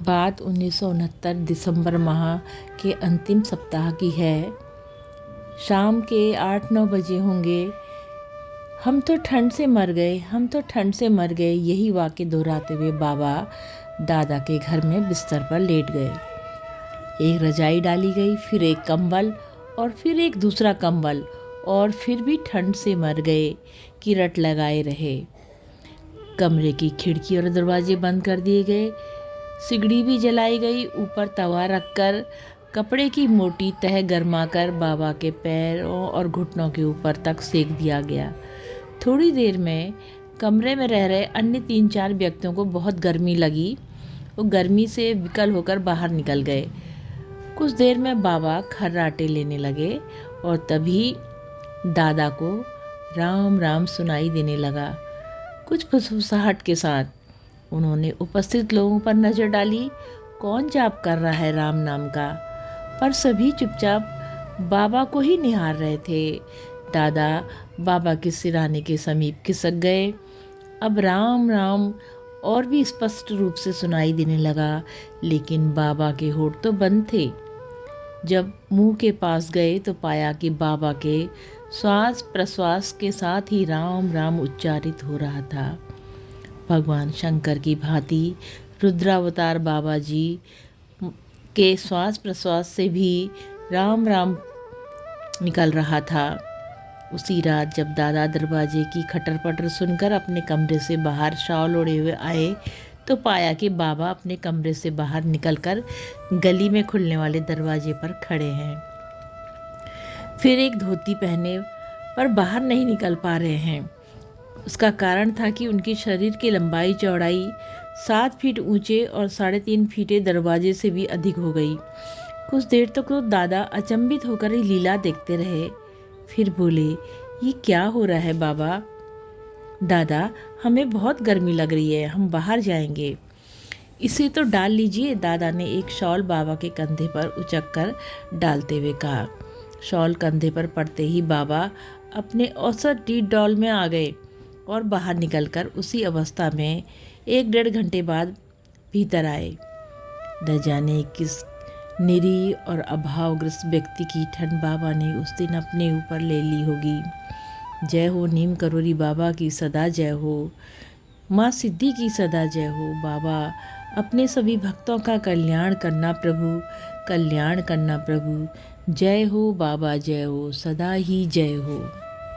बात 1969 दिसंबर माह के अंतिम सप्ताह की है। शाम के 8-9 बजे होंगे। हम तो ठंड से मर गए, हम तो ठंड से मर गए, यही वाक्य दोहराते हुए बाबा दादा के घर में बिस्तर पर लेट गए। एक रजाई डाली गई, फिर एक कंबल और फिर एक दूसरा कंबल, और फिर भी ठंड से मर गए कि रट लगाए रहे। कमरे की खिड़की और दरवाजे बंद कर दिए गए, सिगड़ी भी जलाई गई। ऊपर तवा रखकर कपड़े की मोटी तह गरमाकर बाबा के पैरों और घुटनों के ऊपर तक सेक दिया गया। थोड़ी देर में कमरे में रह रहे अन्य 3-4 व्यक्तियों को बहुत गर्मी लगी। वो गर्मी से विकल होकर बाहर निकल गए। कुछ देर में बाबा खर्राटे लेने लगे और तभी दादा को राम राम सुनाई देने लगा। कुछ फुसफुसाहट के साथ उन्होंने उपस्थित लोगों पर नज़र डाली। कौन जाप कर रहा है राम नाम का? पर सभी चुपचाप बाबा को ही निहार रहे थे। दादा बाबा के सिरहाने के समीप खिसक गए। अब राम राम और भी स्पष्ट रूप से सुनाई देने लगा, लेकिन बाबा के होठ तो बंद थे। जब मुंह के पास गए तो पाया कि बाबा के श्वास प्रश्वास के साथ ही राम राम उच्चारित हो रहा था। भगवान शंकर की भांति रुद्रावतार बाबा जी के श्वास प्रश्वास से भी राम राम निकल रहा था। उसी रात जब दादा दरवाजे की खटर पटर सुनकर अपने कमरे से बाहर शॉल ओढ़े हुए आए तो पाया कि बाबा अपने कमरे से बाहर निकलकर गली में खुलने वाले दरवाजे पर खड़े हैं। फिर एक धोती पहने पर बाहर नहीं निकल पा रहे हैं। उसका कारण था कि उनकी शरीर की लंबाई चौड़ाई 7 फीट ऊंचे और 3.5 फीट दरवाजे से भी अधिक हो गई। कुछ देर तक तो दादा अचंभित होकर ही लीला देखते रहे। फिर बोले, ये क्या हो रहा है बाबा? दादा, हमें बहुत गर्मी लग रही है, हम बाहर जाएंगे। इसे तो डाल लीजिए, दादा ने एक शॉल बाबा के कंधे पर उचक कर डालते हुए कहा। शॉल कंधे पर पड़ते ही बाबा अपने औसत डीड डॉल में आ गए और बाहर निकलकर उसी अवस्था में 1-1.5 घंटे बाद भीतर आए। न जाने किस निरीह और अभावग्रस्त व्यक्ति की ठंड बाबा ने उस दिन अपने ऊपर ले ली होगी। जय हो नीम करोरी बाबा की सदा जय हो, माँ सिद्धि की सदा जय हो। बाबा, अपने सभी भक्तों का कल्याण करना प्रभु, कल्याण करना प्रभु। जय हो बाबा, जय हो, सदा ही जय हो।